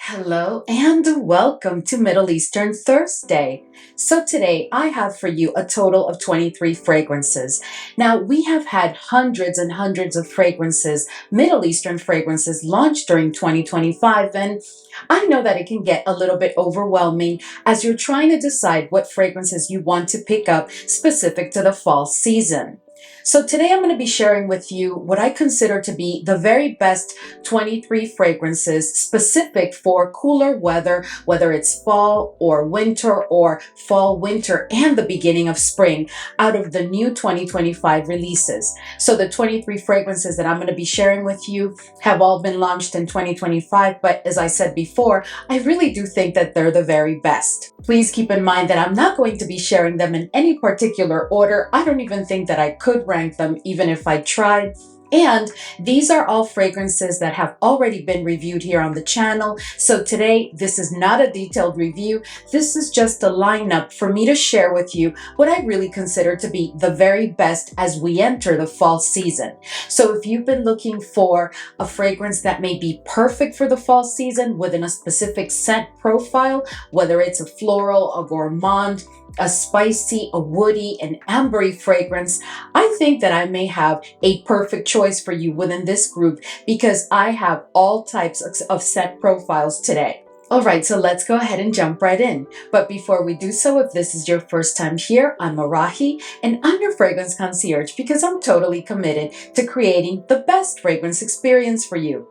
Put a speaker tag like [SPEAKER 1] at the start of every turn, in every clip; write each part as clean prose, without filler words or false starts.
[SPEAKER 1] Hello and welcome to Middle Eastern Thursday. So today I have for you a total of 23 fragrances. Now we have had hundreds and hundreds of fragrances, Middle Eastern fragrances launched during 2025, and I know that it can get a little bit overwhelming as you're trying to decide what fragrances you want to pick up specific to the fall season. So today I'm going to be sharing with you what I consider to be the very best 23 fragrances specific for cooler weather, whether it's fall or winter or fall, winter, and the beginning of spring out of the new 2025 releases. So the 23 fragrances that I'm going to be sharing with you have all been launched in 2025, but as I said before, I really do think that they're the very best. Please keep in mind that I'm not going to be sharing them in any particular order. I don't even think that I could rank them even if I tried. And these are all fragrances that have already been reviewed here on the channel. So today, this is not a detailed review. This is just a lineup for me to share with you what I really consider to be the very best as we enter the fall season. So if you've been looking for a fragrance that may be perfect for the fall season within a specific scent profile, whether it's a floral, a gourmand, a spicy, a woody, an ambery fragrance, I think that I may have a perfect choice for you within this group because I have all types of scent profiles today. All right, so let's go ahead and jump right in. But before we do so, if this is your first time here, I'm Arahi, and I'm your fragrance concierge because I'm totally committed to creating the best fragrance experience for you.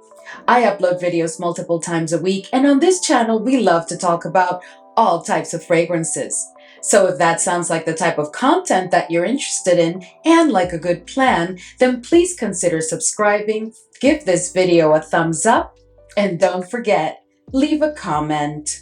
[SPEAKER 1] I upload videos multiple times a week, and on this channel, we love to talk about all types of fragrances. So if that sounds like the type of content that you're interested in and like a good plan, then please consider subscribing, give this video a thumbs up, and don't forget, leave a comment.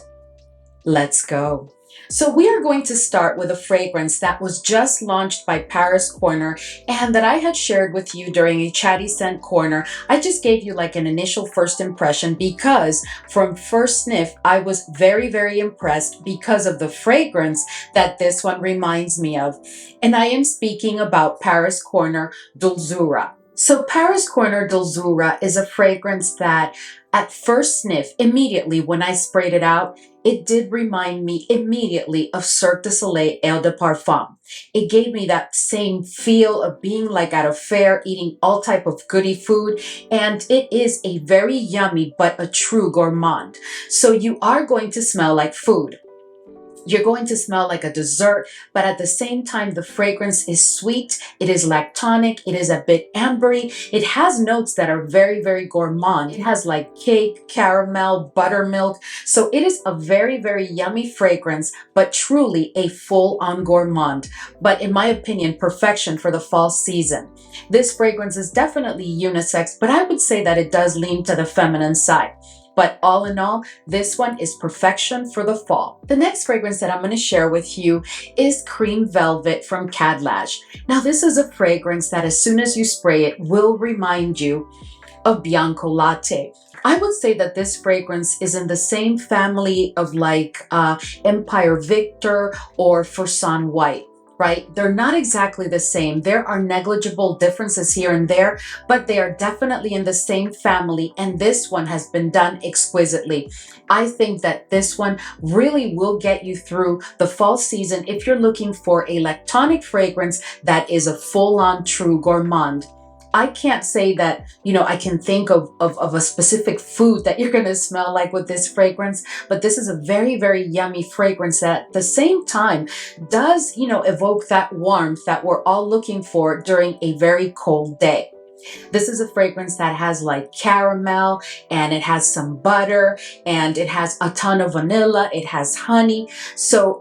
[SPEAKER 1] Let's go. So we are going to start with a fragrance that was just launched by Paris Corner and that I had shared with you during a chatty scent corner. I just gave you like an initial first impression because from first sniff, I was very, very impressed because of the fragrance that this one reminds me of. And I am speaking about Paris Corner Dulzura. So Paris Corner Dulzura is a fragrance that at first sniff, immediately when I sprayed it out, it did remind me immediately of Cirque du Soleil Eau de Parfum. It gave me that same feel of being like at a fair, eating all type of goodie food. And it is a very yummy, but a true gourmand. So you are going to smell like food. You're going to smell like a dessert, but at the same time, the fragrance is sweet. It is lactonic. It is a bit ambery. It has notes that are very, very gourmand. It has like cake, caramel, buttermilk. So it is a very, very yummy fragrance, but truly a full-on gourmand. But in my opinion, perfection for the fall season. This fragrance is definitely unisex, but I would say that it does lean to the feminine side. But all in all, this one is perfection for the fall. The next fragrance that I'm going to share with you is Cream Velvet from Khadlaj. Now, this is a fragrance that as soon as you spray it will remind you of Bianco Latte. I would say that this fragrance is in the same family of like Empire Victor or Fursan White. Right? They're not exactly the same. There are negligible differences here and there, but they are definitely in the same family. And this one has been done exquisitely. I think that this one really will get you through the fall season if you're looking for a lactonic fragrance that is a full-on true gourmand. I can't say that, I can think of a specific food that you're going to smell like with this fragrance, but this is a very, very yummy fragrance that at the same time does, evoke that warmth that we're all looking for during a very cold day. This is a fragrance that has like caramel and it has some butter and it has a ton of vanilla. It has honey.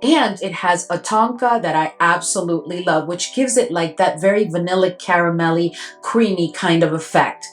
[SPEAKER 1] And it has a tonka that I absolutely love, which gives it like that very vanilla caramelly, creamy kind of effect.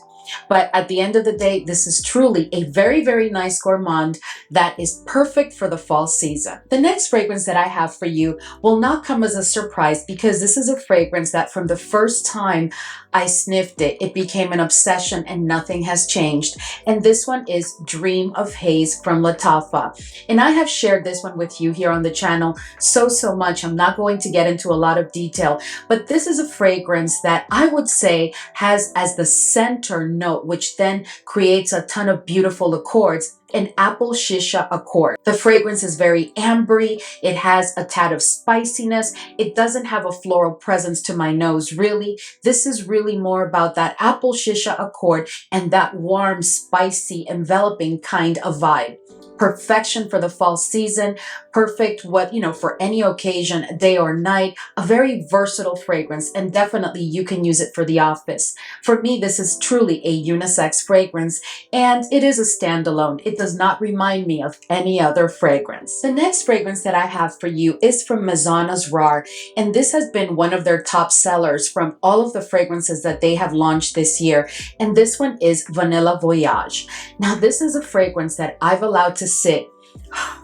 [SPEAKER 1] But at the end of the day, this is truly a very, very nice gourmand that is perfect for the fall season. The next fragrance that I have for you will not come as a surprise because this is a fragrance that from the first time I sniffed it, it became an obsession and nothing has changed. And this one is Dream of Haze from Lattafa. And I have shared this one with you here on the channel so much. I'm not going to get into a lot of detail, but this is a fragrance that I would say has as the center note, which then creates a ton of beautiful accords, an apple shisha accord. The fragrance is very ambery. It has a tad of spiciness. It doesn't have a floral presence to my nose, really. This is really more about that apple shisha accord and that warm, spicy, enveloping kind of vibe. Perfection for the fall season, perfect for any occasion, day or night, a very versatile fragrance, and definitely you can use it for the office. For me, this is truly a unisex fragrance, and it is a standalone. It does not remind me of any other fragrance. The next fragrance that I have for you is from Maison Asrar, and this has been one of their top sellers from all of the fragrances that they have launched this year, and this one is Vanilla Voyage. Now, this is a fragrance that I've allowed to sit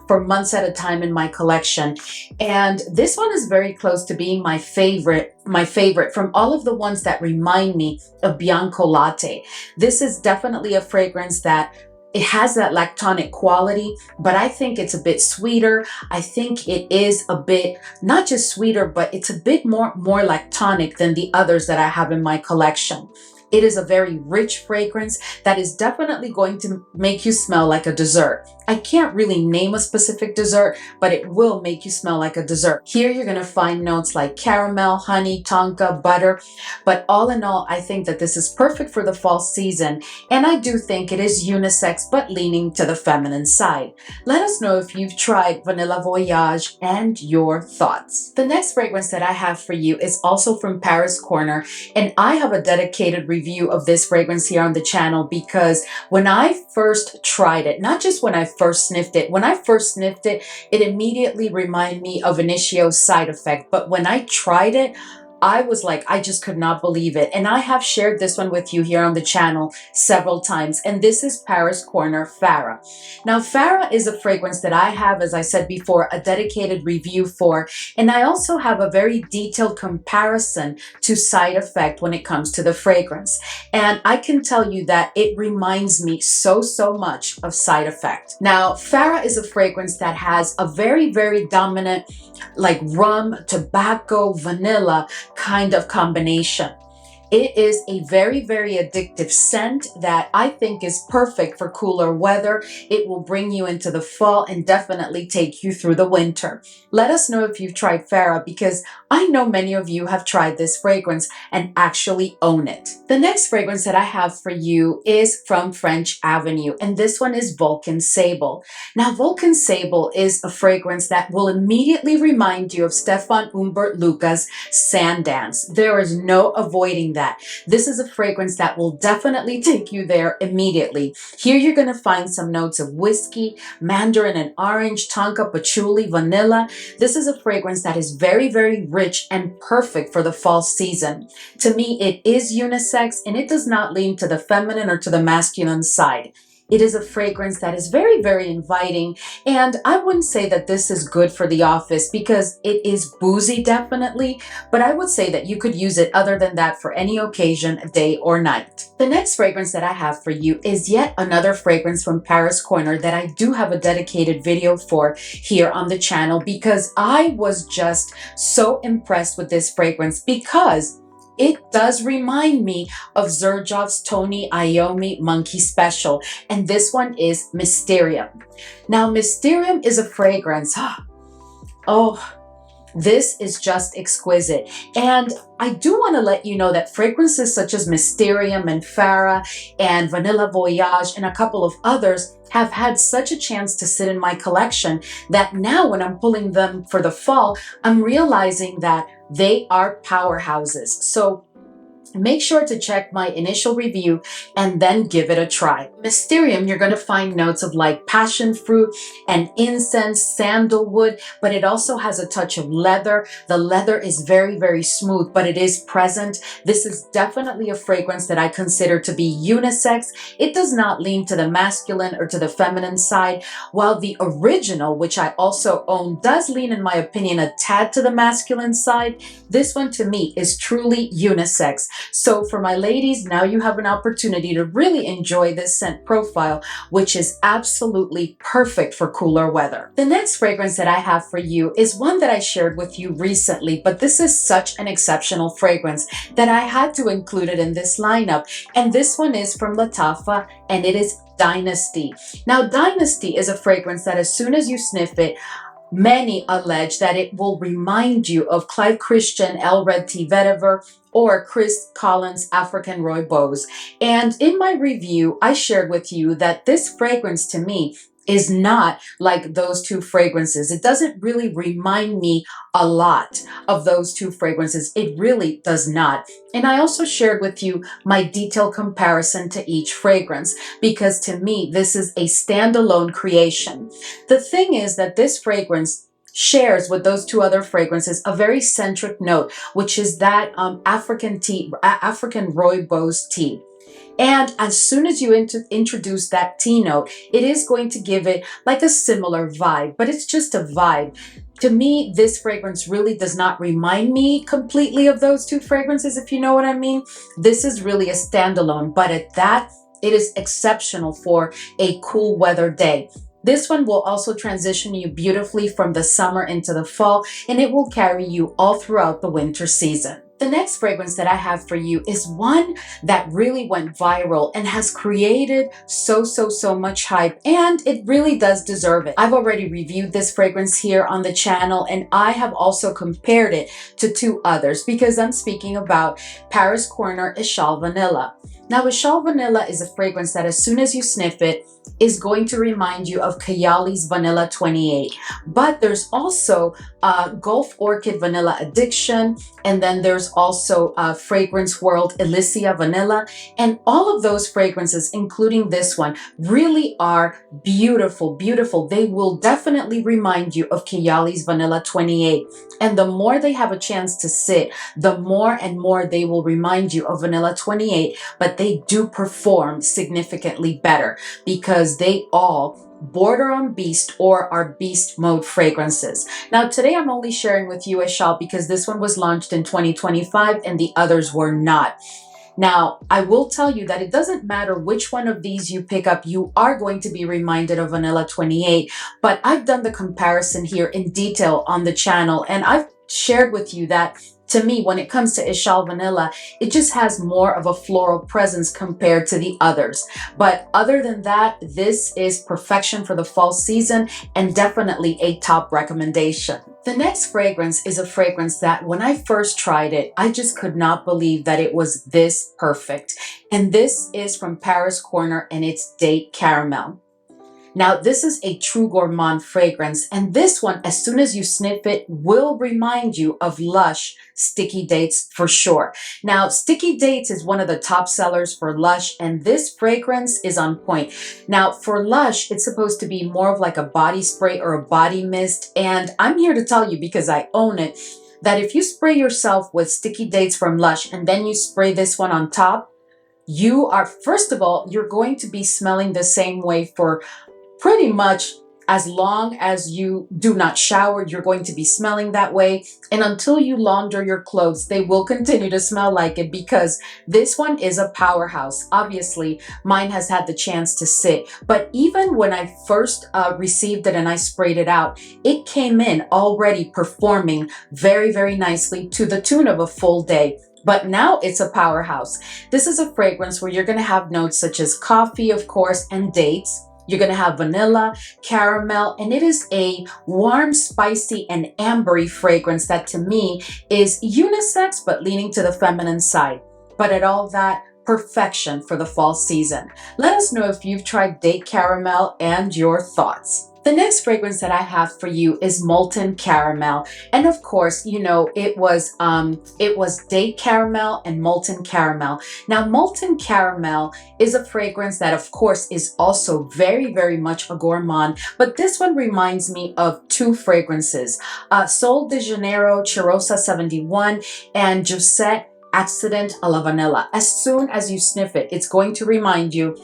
[SPEAKER 1] for months at a time in my collection, and this one is very close to being my favorite from all of the ones that remind me of Bianco Latte. This is definitely a fragrance that it has that lactonic quality, but I think it's a bit sweeter. I think it is a bit not just sweeter, but it's a bit more lactonic than the others that I have in my collection. It is a very rich fragrance that is definitely going to make you smell like a dessert. I can't really name a specific dessert, but it will make you smell like a dessert. Here you're going to find notes like caramel, honey, tonka, butter. But all in all, I think that this is perfect for the fall season. And I do think it is unisex, but leaning to the feminine side. Let us know if you've tried Vanilla Voyage and your thoughts. The next fragrance that I have for you is also from Paris Corner. And I have a dedicated review of this fragrance here on the channel because when I first tried it, not just when I first sniffed it, it immediately reminded me of Initio's Side Effect. But when I tried it, I was like, I just could not believe it. And I have shared this one with you here on the channel several times. And this is Paris Corner Farah. Now, Farah is a fragrance that I have, as I said before, a dedicated review for. And I also have a very detailed comparison to Side Effect when it comes to the fragrance. And I can tell you that it reminds me so much of Side Effect. Now, Farah is a fragrance that has a very, very dominant, like rum, tobacco, vanilla kind of combination. It is a very, very addictive scent that I think is perfect for cooler weather. It will bring you into the fall and definitely take you through the winter. Let us know if you've tried Farah because I know many of you have tried this fragrance and actually own it. The next fragrance that I have for you is from French Avenue, and this one is Vulcan Sable. Now, Vulcan Sable is a fragrance that will immediately remind you of Stefan Humbert Luca's Sand Dance. There is no avoiding that. This is a fragrance that will definitely take you there immediately. Here you're going to find some notes of whiskey, mandarin and orange, tonka, patchouli, vanilla. This is a fragrance that is very, very rich and perfect for the fall season. To me, it is unisex and it does not lean to the feminine or to the masculine side. It is a fragrance that is very, very inviting, and I wouldn't say that this is good for the office because it is boozy definitely, but I would say that you could use it other than that for any occasion, day or night. The next fragrance that I have for you is yet another fragrance from Paris Corner that I do have a dedicated video for here on the channel because I was just so impressed with this fragrance because it does remind me of Xerjoff's Tony Iommi Monkey Special, and this one is Mysterium. Now, Mysterium is a fragrance. Oh, this is just exquisite. And I do want to let you know that fragrances such as Mysterium and Farah and Vanilla Voyage and a couple of others have had such a chance to sit in my collection that now when I'm pulling them for the fall, I'm realizing that they are powerhouses. So make sure to check my initial review and then give it a try. Mysterium, you're going to find notes of like passion fruit and incense, sandalwood, but it also has a touch of leather. The leather is very, very smooth, but it is present. This is definitely a fragrance that I consider to be unisex. It does not lean to the masculine or to the feminine side, while the original, which I also own, does lean, in my opinion, a tad to the masculine side. This one to me is truly unisex. So for my ladies, now you have an opportunity to really enjoy this scent profile, which is absolutely perfect for cooler weather. The next fragrance that I have for you is one that I shared with you recently, but this is such an exceptional fragrance that I had to include it in this lineup. And this one is from Lattafa, and it is Dynasty. Now, Dynasty is a fragrance that as soon as you sniff it, many allege that it will remind you of Clyde Christian El Red Tea Vetiver or Chris Collins African Rooibos. And in my review, I shared with you that this fragrance to me is not like those two fragrances. It doesn't really remind me a lot of those two fragrances. It really does not. And I also shared with you my detailed comparison to each fragrance, because to me, this is a standalone creation. The thing is that this fragrance shares with those two other fragrances a very centric note, which is that African rooibos tea. And as soon as you introduce that tea note, it is going to give it like a similar vibe, but it's just a vibe. To me, this fragrance really does not remind me completely of those two fragrances, if you know what I mean. This is really a standalone, but at that, it is exceptional for a cool weather day. This one will also transition you beautifully from the summer into the fall, and it will carry you all throughout the winter season. The next fragrance that I have for you is one that really went viral and has created so much hype, and it really does deserve it. I've already reviewed this fragrance here on the channel, and I have also compared it to two others, because I'm speaking about Paris Corner Eshal Vanilla. Now, Eshal Vanilla is a fragrance that as soon as you sniff it, is going to remind you of Kayali's Vanilla 28. But there's also Gulf Orchid Vanilla Addiction, and then there's also Fragrance World Elysia Vanilla. And all of those fragrances, including this one, really are beautiful, beautiful. They will definitely remind you of Kayali's Vanilla 28. And the more they have a chance to sit, the more and more they will remind you of Vanilla 28, but they do perform significantly better because they all border on beast or are beast mode fragrances. Now, today I'm only sharing with you Eshal because this one was launched in 2025 and the others were not. Now, I will tell you that it doesn't matter which one of these you pick up, you are going to be reminded of Vanilla 28, but I've done the comparison here in detail on the channel, and I've shared with you that to me, when it comes to Eshal Vanilla, it just has more of a floral presence compared to the others. But other than that, this is perfection for the fall season and definitely a top recommendation. The next fragrance is a fragrance that when I first tried it, I just could not believe that it was this perfect. And this is from Paris Corner, and it's Date Caramel. Now, this is a true gourmand fragrance, and this one, as soon as you sniff it, will remind you of Lush Sticky Dates for sure. Now, Sticky Dates is one of the top sellers for Lush, and this fragrance is on point. Now, for Lush, it's supposed to be more of like a body spray or a body mist, and I'm here to tell you, because I own it, that if you spray yourself with Sticky Dates from Lush and then you spray this one on top, you are, first of all, you're going to be smelling the same way for pretty much as long as you do not shower. You're going to be smelling that way. And until you launder your clothes, they will continue to smell like it, because this one is a powerhouse. Obviously, mine has had the chance to sit. But even when I first received it and I sprayed it out, it came in already performing very nicely to the tune of a full day. But now it's a powerhouse. This is a fragrance where you're going to have notes such as coffee, of course, and dates. You're going to have vanilla, caramel, and it is a warm, spicy, and ambery fragrance that to me is unisex, but leaning to the feminine side. But at all that, perfection for the fall season. Let us know if you've tried Date Caramel and your thoughts. The next fragrance that I have for you is Molten Caramel. And of course, you know, it was Date Caramel and Molten Caramel. Now, Molten Caramel is a fragrance that, of course, is also very much a gourmand. But this one reminds me of two fragrances, Sol de Janeiro Cheirosa 71 and Josette Accident a la Vanilla. As soon as you sniff it, it's going to remind you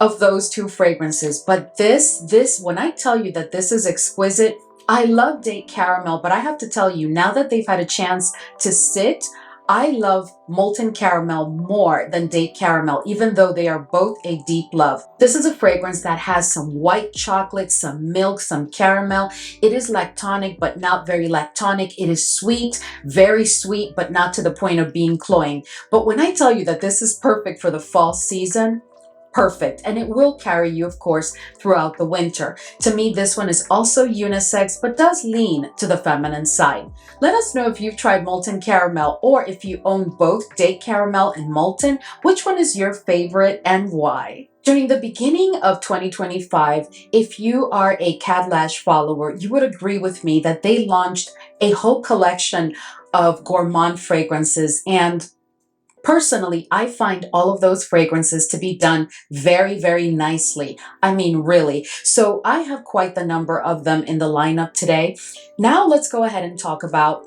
[SPEAKER 1] of those two fragrances. But this, when I tell you that this is exquisite, I love Date Caramel, but I have to tell you, now that they've had a chance to sit, I love molten caramel more than date caramel, even though they are both a deep love. This is a fragrance that has some white chocolate, some milk, some caramel. It is lactonic, but not very lactonic. It is sweet, very sweet, but not to the point of being cloying. But when I tell you that this is perfect for the fall season, perfect. And it will carry you, of course, throughout the winter. To me, this one is also unisex, but does lean to the feminine side. Let us know if you've tried molten caramel, or if you own both date caramel and molten, which one is your favorite and why? During the beginning of 2025, if you are a Khadlaj follower, you would agree with me that they launched a whole collection of Gourmand fragrances, and personally, I find all of those fragrances to be done very, very nicely. I mean, really. So I have quite the number of them in the lineup today. Now let's go ahead and talk about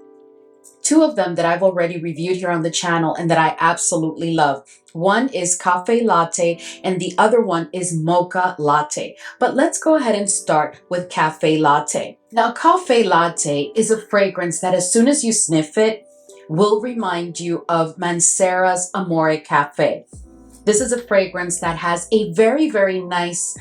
[SPEAKER 1] two of them that I've already reviewed here on the channel and that I absolutely love. One is Café Latte and the other one is Mocha Latte. But let's go ahead and start with Café Latte. Now, Café Latte is a fragrance that as soon as you sniff it, will remind you of Mancera's Amore Cafe. This is a fragrance that has a very, very nice,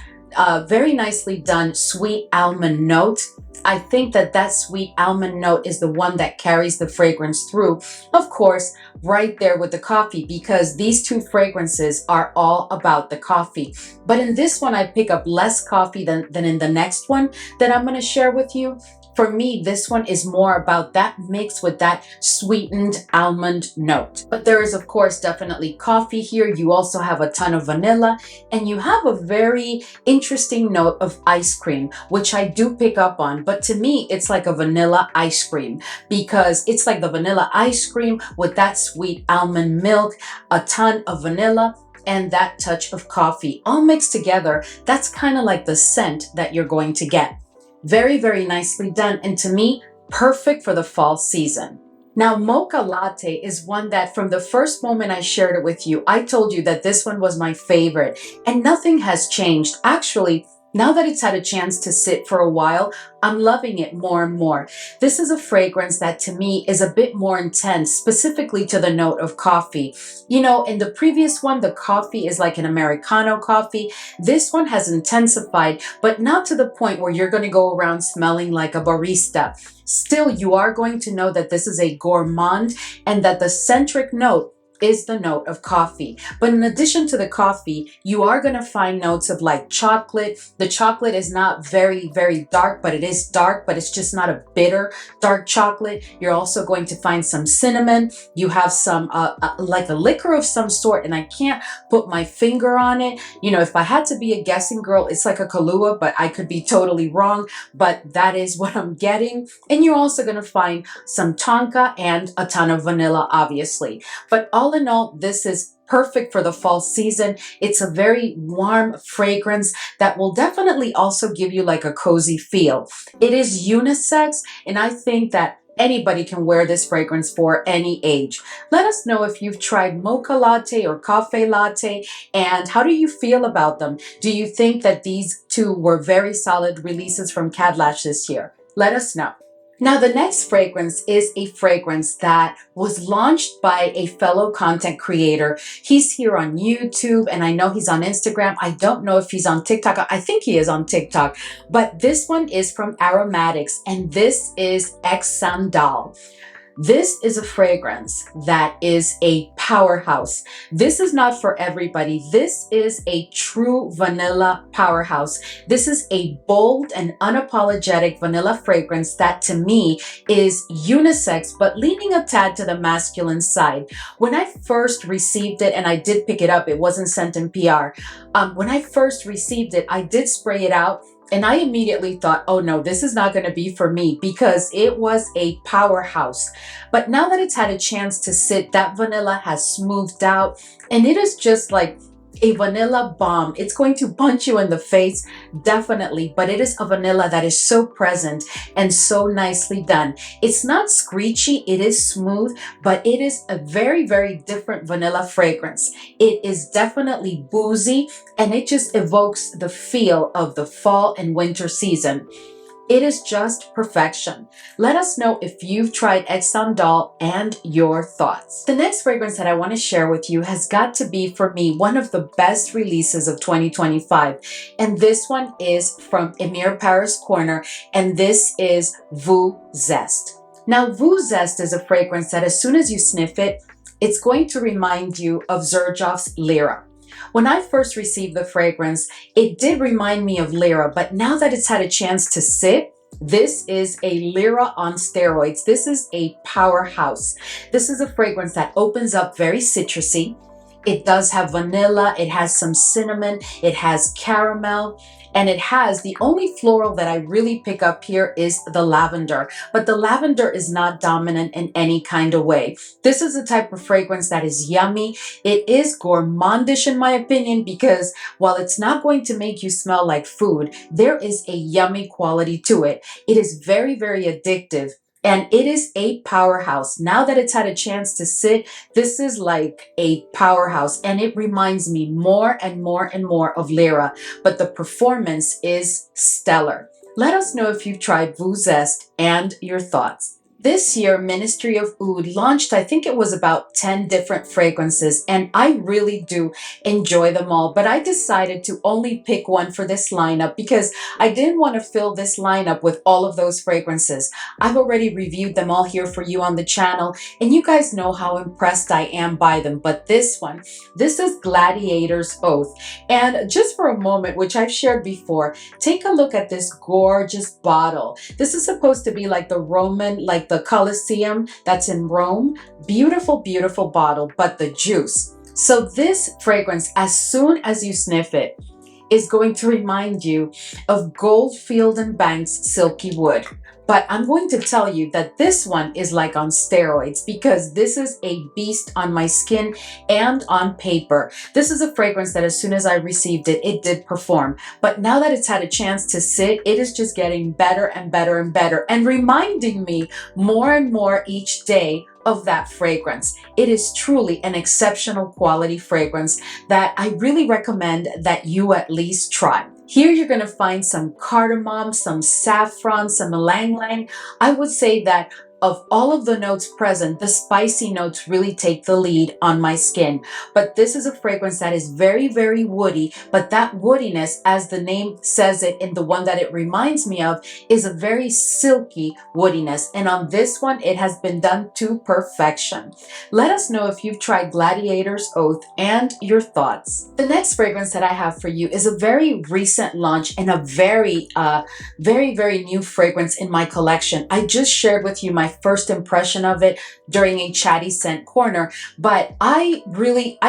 [SPEAKER 1] very nicely done sweet almond note. I think that that sweet almond note is the one that carries the fragrance through. Of course, right there with the coffee, because these two fragrances are all about the coffee. But in this one, I pick up less coffee than in the next one that I'm going to share with you. For me, this one is more about that mix with that sweetened almond note. But there is, of course, definitely coffee here. You also have a ton of vanilla, and you have a very interesting note of ice cream, which I do pick up on. But to me, it's like a vanilla ice cream, because it's like the vanilla ice cream with that sweet almond milk, a ton of vanilla, and that touch of coffee all mixed together. That's kind of like the scent that you're going to get. Very, very nicely done, and to me, perfect for the fall season. Now, Mocha Latte is one that from the first moment I shared it with you, I told you that this one was my favorite, and nothing has changed. Actually, now that it's had a chance to sit for a while, I'm loving it more and more. This is a fragrance that to me is a bit more intense, specifically to the note of coffee. You know, in the previous one, the coffee is like an Americano coffee. This one has intensified, but not to the point where you're going to go around smelling like a barista. Still, you are going to know that this is a gourmand and that the centric note is the note of coffee. But in addition to the coffee, you are going to find notes of like chocolate. The chocolate is not very, very dark, but it is dark, but it's just not a bitter dark chocolate. You're also going to find some cinnamon. You have some like a liquor of some sort, and I can't put my finger on it. You know, if I had to be a guessing girl, it's like a Kahlua, but I could be totally wrong. But that is what I'm getting. And you're also going to find some tonka and a ton of vanilla, obviously. But all in all, this is perfect for the fall season. It's a very warm fragrance that will definitely also give you like a cozy feel. It is unisex, and I think that anybody can wear this fragrance for any age. Let us know if you've tried Mocha Latte or Café Latte, and how do you feel about them? Do you think that these two were very solid releases from Khadlaj this year? Let us know. Now, the next fragrance is a fragrance that was launched by a fellow content creator. He's here on YouTube, and I know he's on Instagram. I don't know if he's on TikTok. I think he is on TikTok. But this one is from Aromatix, and this is Xandal. This is a fragrance that is a powerhouse. This is not for everybody. This is a true vanilla powerhouse. This is a bold and unapologetic vanilla fragrance that to me is unisex, but leaning a tad to the masculine side. When I first received it, and I did pick it up, it wasn't sent in PR. When I first received it, I did spray it out. And I immediately thought, oh no, this is not going to be for me, because it was a powerhouse. But now that it's had a chance to sit, that vanilla has smoothed out, and it is just like a vanilla bomb. It's going to punch you in the face, definitely, but it is a vanilla that is so present and so nicely done. It's not screechy, it is smooth, but it is a very, very different vanilla fragrance. It is definitely boozy, and it just evokes the feel of the fall and winter season. It is just perfection. Let us know if you've tried Xandal and your thoughts. The next fragrance that I want to share with you has got to be, for me, one of the best releases of 2025. And this one is from Emir Paris Corner, and this is Zest. Now, Zest is a fragrance that as soon as you sniff it, it's going to remind you of Xerjoff's Lyra. When I first received the fragrance, it did remind me of Lyra, but now that it's had a chance to sit, this is a Lyra on steroids. This is a powerhouse. This is a fragrance that opens up very citrusy. It does have vanilla, it has some cinnamon, it has caramel, and it has, the only floral that I really pick up here is the lavender, but the lavender is not dominant in any kind of way. This is a type of fragrance that is yummy. It is gourmandish in my opinion, because while it's not going to make you smell like food, there is a yummy quality to it. It is very, very addictive. And it is a powerhouse. Now that it's had a chance to sit, this is like a powerhouse. And it reminds me more and more and more of Lyra. But the performance is stellar. Let us know if you've tried Zest and your thoughts. This year, Ministry of Oud launched, I think it was about 10 different fragrances, and I really do enjoy them all. But I decided to only pick one for this lineup because I didn't want to fill this lineup with all of those fragrances. I've already reviewed them all here for you on the channel, and you guys know how impressed I am by them. But this one, this is Gladiator's Oath. And just for a moment, which I've shared before, take a look at this gorgeous bottle. This is supposed to be like the Roman, like the Colosseum that's in Rome. Beautiful, beautiful bottle, but the juice. So this fragrance, as soon as you sniff it, is going to remind you of Goldfield and Banks Silky Wood. But I'm going to tell you that this one is like on steroids because this is a beast on my skin and on paper. This is a fragrance that as soon as I received it, it did perform. But now that it's had a chance to sit, it is just getting better and better and better and reminding me more and more each day of that fragrance. It is truly an exceptional quality fragrance that I really recommend that you at least try. Here you're going to find some cardamom, some saffron, some ylang ylang. I would say that of all of the notes present, the spicy notes really take the lead on my skin. But this is a fragrance that is very, very woody. But that woodiness, as the name says it in the one that it reminds me of, is a very silky woodiness. And on this one, it has been done to perfection. Let us know if you've tried Gladiator's Oath and your thoughts. The next fragrance that I have for you is a very recent launch and a very, very new fragrance in my collection. I just shared with you my first impression of it during a chatty scent corner, but I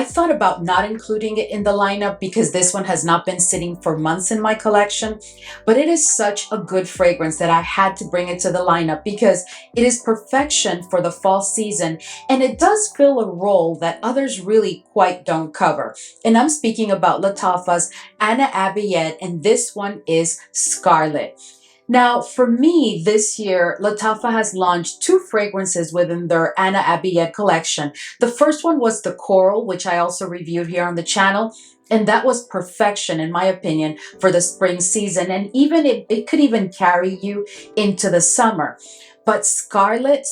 [SPEAKER 1] thought about not including it in the lineup because this one has not been sitting for months in my collection, but it is such a good fragrance that I had to bring it to the lineup because it is perfection for the fall season, and it does fill a role that others really quite don't cover. And I'm speaking about Lattafa's Anna Abiyed, and this one is Scarlet. Now, for me, this year, Lattafa has launched two fragrances within their Anna Abiyed collection. The first one was the Coral, which I also reviewed here on the channel. And that was perfection, in my opinion, for the spring season. And even it could even carry you into the summer. But Scarlet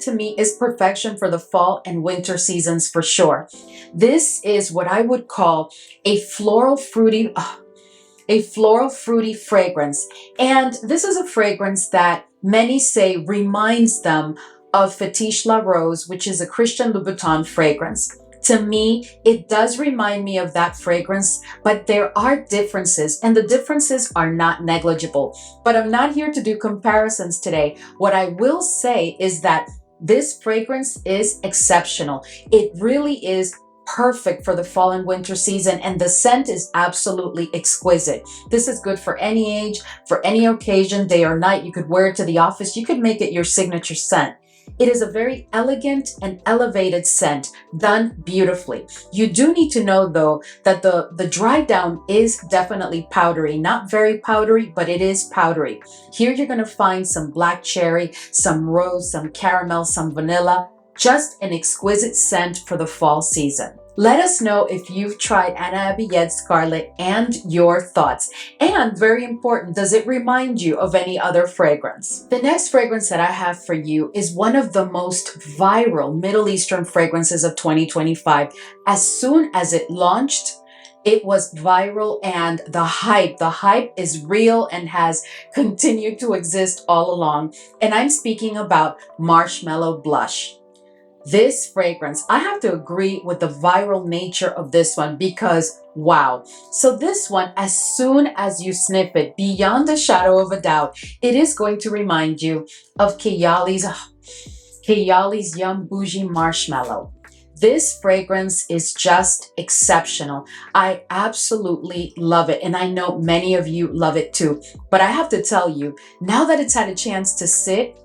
[SPEAKER 1] to me is perfection for the fall and winter seasons for sure. This is what I would call a floral fruity fragrance. And this is a fragrance that many say reminds them of Fétiche La Rose, which is a Christian Louboutin fragrance. To me, it does remind me of that fragrance, but there are differences, and the differences are not negligible. But I'm not here to do comparisons today. What I will say is that this fragrance is exceptional. It really is perfect for the fall and winter season, and the scent is absolutely exquisite. This is good for any age, for any occasion, day or night. You could wear it to the office. You could make it your signature scent. It is a very elegant and elevated scent done beautifully. You do need to know though that the dry down is definitely powdery, not very powdery, but it is powdery. Here you're going to find some black cherry, some rose, some caramel, some vanilla. Just an exquisite scent for the fall season. Let us know if you've tried ArahiWorld Scarlet and your thoughts. And very important, does it remind you of any other fragrance? The next fragrance that I have for you is one of the most viral Middle Eastern fragrances of 2025. As soon as it launched, it was viral, and the hype is real and has continued to exist all along. And I'm speaking about Marshmallow Blush. This fragrance, I have to agree with the viral nature of this one because wow. So this one, as soon as you sniff it, beyond a shadow of a doubt, it is going to remind you of Kayali's Yum Bougie Marshmallow. This fragrance is just exceptional. I absolutely love it. And I know many of you love it too. But I have to tell you, now that it's had a chance to sit,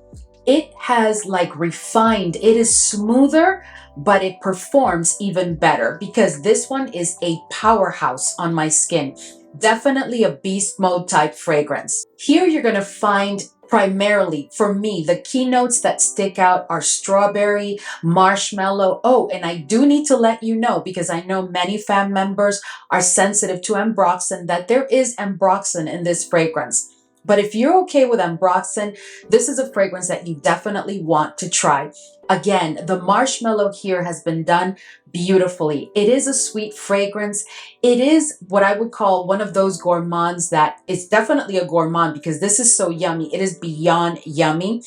[SPEAKER 1] it has like refined, it is smoother, but it performs even better because this one is a powerhouse on my skin. Definitely a beast mode type fragrance. Here you're going to find primarily, for me, the keynotes that stick out are strawberry, marshmallow. Oh, and I do need to let you know, because I know many fam members are sensitive to ambroxan, that there is ambroxan in this fragrance. But if you're okay with ambroxan, this is a fragrance that you definitely want to try. Again, the marshmallow here has been done beautifully. It is a sweet fragrance. It is what I would call one of those gourmands that is definitely a gourmand because this is so yummy. It is beyond yummy,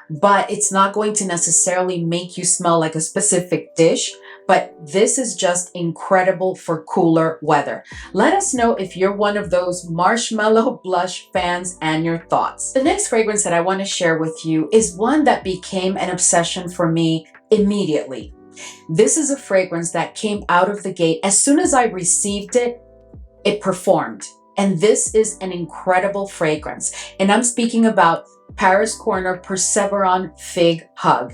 [SPEAKER 1] but it's not going to necessarily make you smell like a specific dish. But this is just incredible for cooler weather. Let us know if you're one of those marshmallow blush fans and your thoughts. The next fragrance that I want to share with you is one that became an obsession for me immediately. This is a fragrance that came out of the gate. As soon as I received it, it performed. And this is an incredible fragrance. And I'm speaking about Paris Corner Perseveron Fig Hug.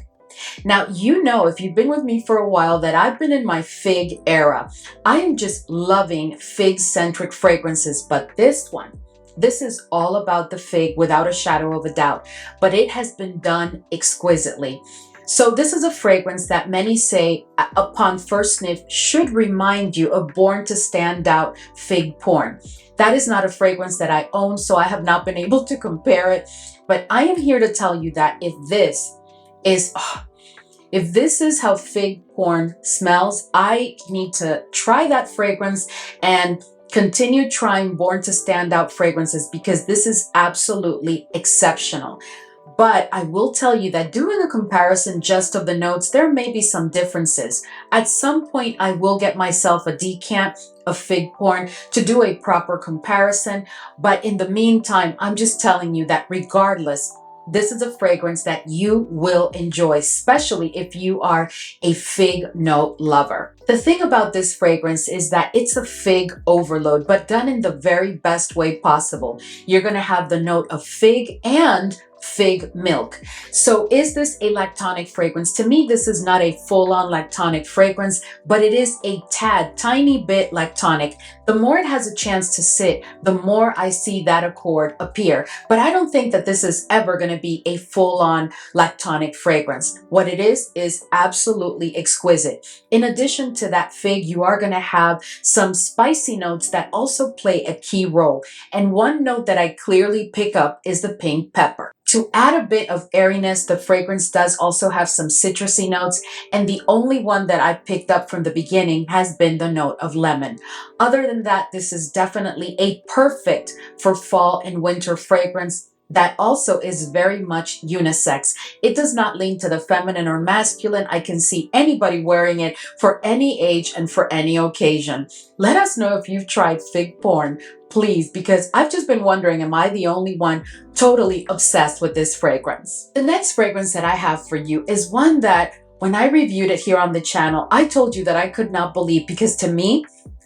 [SPEAKER 1] Now, you know, if you've been with me for a while, that I've been in my fig era. I am just loving fig-centric fragrances, but this one, this is all about the fig without a shadow of a doubt, but it has been done exquisitely. So this is a fragrance that many say upon first sniff should remind you of Born to Stand Out fig porn. That is not a fragrance that I own, so I have not been able to compare it, but I am here to tell you that if this is how fig porn smells, I need to try that fragrance and continue trying Born to Stand Out fragrances because this is absolutely exceptional. But I will tell you that doing a comparison just of the notes, there may be some differences. At some point, I will get myself a decant of fig porn to do a proper comparison. But in the meantime, I'm just telling you that regardless, this is a fragrance that you will enjoy, especially if you are a fig note lover. The thing about this fragrance is that it's a fig overload, but done in the very best way possible. You're going to have the note of fig and fig milk. So is this a lactonic fragrance? To me, this is not a full-on lactonic fragrance, but it is a tiny bit lactonic. The more it has a chance to sit, the more I see that accord appear. But I don't think that this is ever going to be a full-on lactonic fragrance. What it is absolutely exquisite. In addition to that fig, you are going to have some spicy notes that also play a key role. And one note that I clearly pick up is the pink pepper. To add a bit of airiness, the fragrance does also have some citrusy notes, and the only one that I picked up from the beginning has been the note of lemon. Other than that, this is definitely a perfect for fall and winter fragrance that also is very much unisex. It does not lean to the feminine or masculine. I can see anybody wearing it for any age and for any occasion. Let us know if you've tried fig porn, please, because I've just been wondering, am I the only one totally obsessed with this fragrance? The next fragrance that I have for you is one that when I reviewed it here on the channel, I told you that I could not believe, because to me,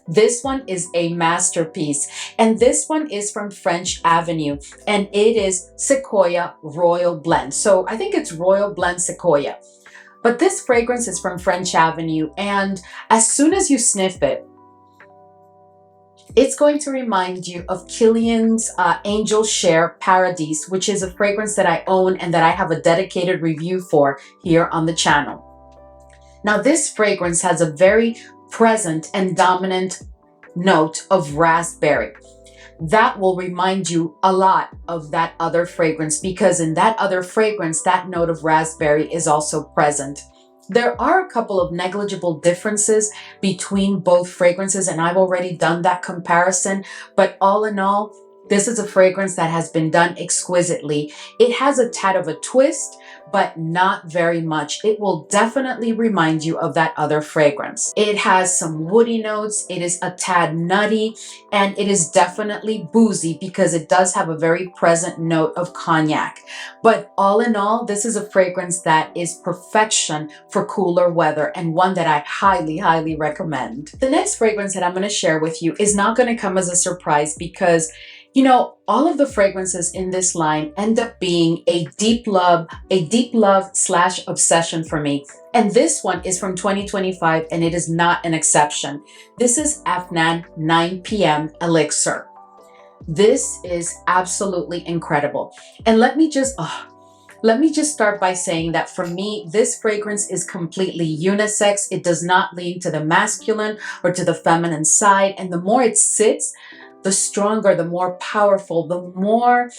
[SPEAKER 1] this one is a masterpiece, and this one is from French Avenue, and it is Sequoia Royal Blend. So I think it's Royal Blend Sequoia. But this fragrance is from French Avenue, and as soon as you sniff it, it's going to remind you of Kilian's Angel Share Paradise, which is a fragrance that I own and that I have a dedicated review for here on the channel. Now, this fragrance has a very present and dominant note of raspberry. That will remind you a lot of that other fragrance, because in that other fragrance, that note of raspberry is also present. There are a couple of negligible differences between both fragrances, and I've already done that comparison, but all in all, this is a fragrance that has been done exquisitely. It has a tad of a twist, but not very much. It will definitely remind you of that other fragrance. It has some woody notes, it is a tad nutty, and it is definitely boozy because it does have a very present note of cognac. But all in all, this is a fragrance that is perfection for cooler weather, and one that I highly, highly recommend. The next fragrance that I'm going to share with you is not going to come as a surprise, because all of the fragrances in this line end up being a deep love / obsession for me. And this one is from 2025, and it is not an exception. This is Afnan 9 p.m. Elixir. This is absolutely incredible. And let me just start by saying that for me, this fragrance is completely unisex. It does not lean to the masculine or to the feminine side. And the more it sits, the stronger, the more powerful, the more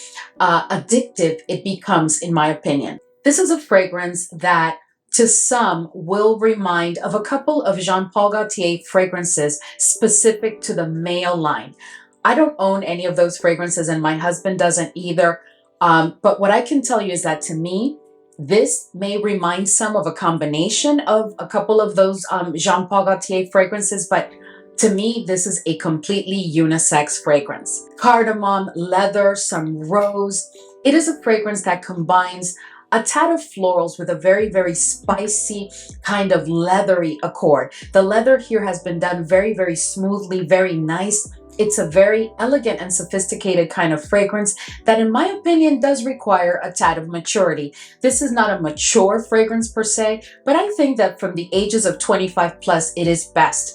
[SPEAKER 1] addictive it becomes, in my opinion. This is a fragrance that to some will remind of a couple of Jean Paul Gaultier fragrances specific to the male line. I don't own any of those fragrances, and my husband doesn't either. But what I can tell you is that to me, this may remind some of a combination of a couple of those Jean Paul Gaultier fragrances, but to me, this is a completely unisex fragrance. Cardamom, leather, some rose. It is a fragrance that combines a tad of florals with a very, very spicy kind of leathery accord. The leather here has been done very, very smoothly, very nice. It's a very elegant and sophisticated kind of fragrance that, in my opinion, does require a tad of maturity. This is not a mature fragrance per se, but I think that from the ages of 25 plus, it is best.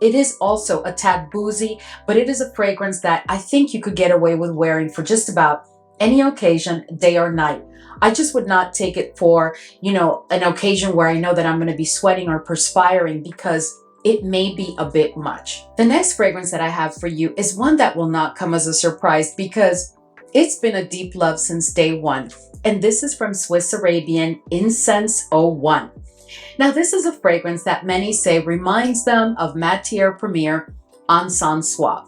[SPEAKER 1] It is also a tad boozy, but it is a fragrance that I think you could get away with wearing for just about any occasion, day or night. I just would not take it for, an occasion where I know that I'm going to be sweating or perspiring, because it may be a bit much. The next fragrance that I have for you is one that will not come as a surprise, because it's been a deep love since day one. And this is from Swiss Arabian Incense 01. Now, this is a fragrance that many say reminds them of Matière Première Encens Suave.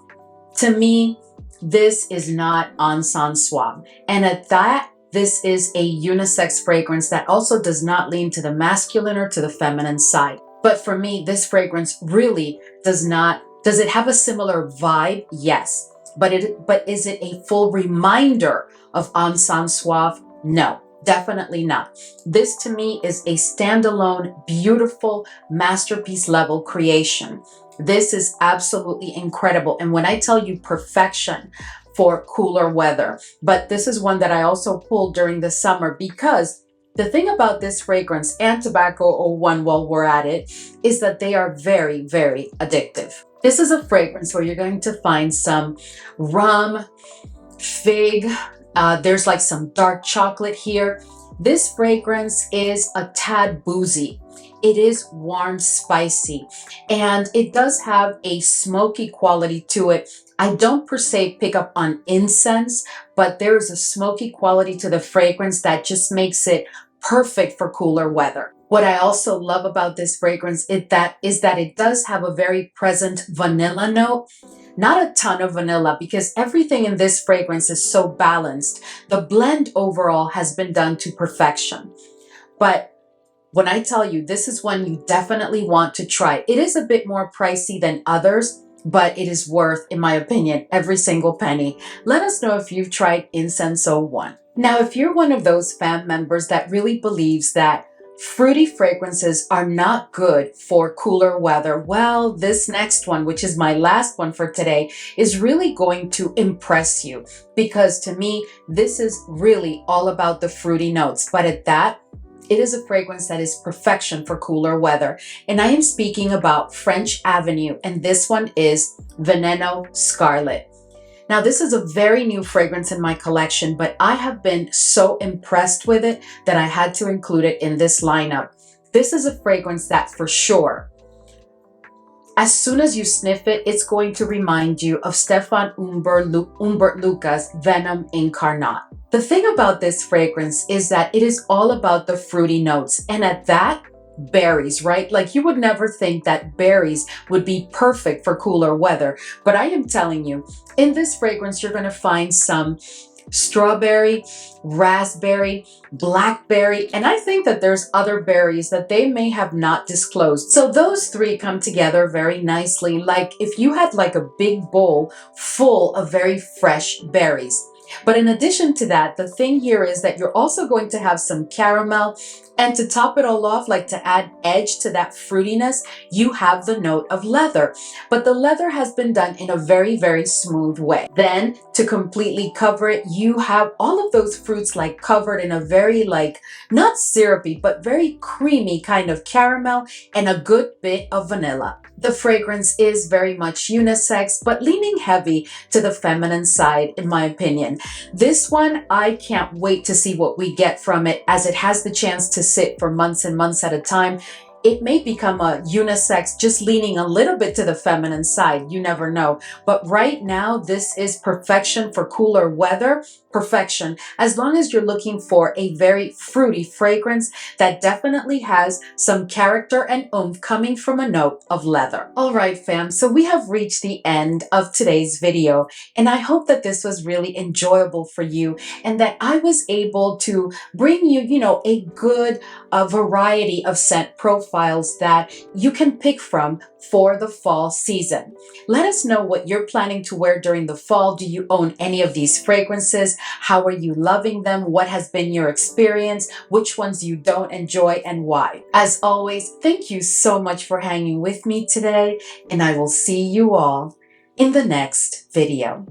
[SPEAKER 1] To me, this is not Encens Suave. And at that, this is a unisex fragrance that also does not lean to the masculine or to the feminine side. But for me, this fragrance really does not. Does it have a similar vibe? Yes. But is it a full reminder of Encens Suave? No. Definitely not. This to me is a standalone, beautiful masterpiece level creation. This is absolutely incredible. And when I tell you perfection for cooler weather, but this is one that I also pulled during the summer, because the thing about this fragrance and Tobacco 01, while we're at it, is that they are very, very addictive. This is a fragrance where you're going to find some rum, fig, there's like some dark chocolate here. This fragrance is a tad boozy. It is warm, spicy, and it does have a smoky quality to it. I don't per se pick up on incense, but there is a smoky quality to the fragrance that just makes it perfect for cooler weather. What I also love about this fragrance is that it does have a very present vanilla note. Not a ton of vanilla, because everything in this fragrance is so balanced. The blend overall has been done to perfection. But when I tell you, this is one you definitely want to try. It is a bit more pricey than others, but it is worth, in my opinion, every single penny. Let us know if you've tried Incense 01. Now, if you're one of those fam members that really believes that fruity fragrances are not good for cooler weather, well, this next one, which is my last one for today, is really going to impress you, because to me, this is really all about the fruity notes. But at that, it is a fragrance that is perfection for cooler weather. And I am speaking about French Avenue, and this one is Veneno Scarlet. Now, this is a very new fragrance in my collection, but I have been so impressed with it that I had to include it in this lineup. This is a fragrance that for sure As soon as you sniff it, it's going to remind you of Stefan Umbert Luca's Venom Incarnate. The thing about this fragrance is that it is all about the fruity notes, and at that, berries, right? Like you would never think that berries would be perfect for cooler weather, but I am telling you, in this fragrance, you're going to find some strawberry, raspberry, blackberry, and I think that there's other berries that they may have not disclosed. So those three come together very nicely, like if you had like a big bowl full of very fresh berries. But in addition to that, the thing here is that you're also going to have some caramel, and to top it all off, like to add edge to that fruitiness, you have the note of leather. But the leather has been done in a very, very smooth way. Then to completely cover it, you have all of those fruits like covered in a very like, not syrupy, but very creamy kind of caramel and a good bit of vanilla. The fragrance is very much unisex, but leaning heavy to the feminine side, in my opinion. This one, I can't wait to see what we get from it, as it has the chance to sit for months and months at a time. It may become a unisex, just leaning a little bit to the feminine side. You never know. But right now, this is perfection for cooler weather. Perfection. As long as you're looking for a very fruity fragrance that definitely has some character and oomph coming from a note of leather. All right, fam. So we have reached the end of today's video, and I hope that this was really enjoyable for you and that I was able to bring you, a good variety of scent profiles that you can pick from for the fall season. Let us know what you're planning to wear during the fall. Do you own any of these fragrances? How are you loving them? What has been your experience? Which ones you don't enjoy and why? As always, thank you so much for hanging with me today, and I will see you all in the next video.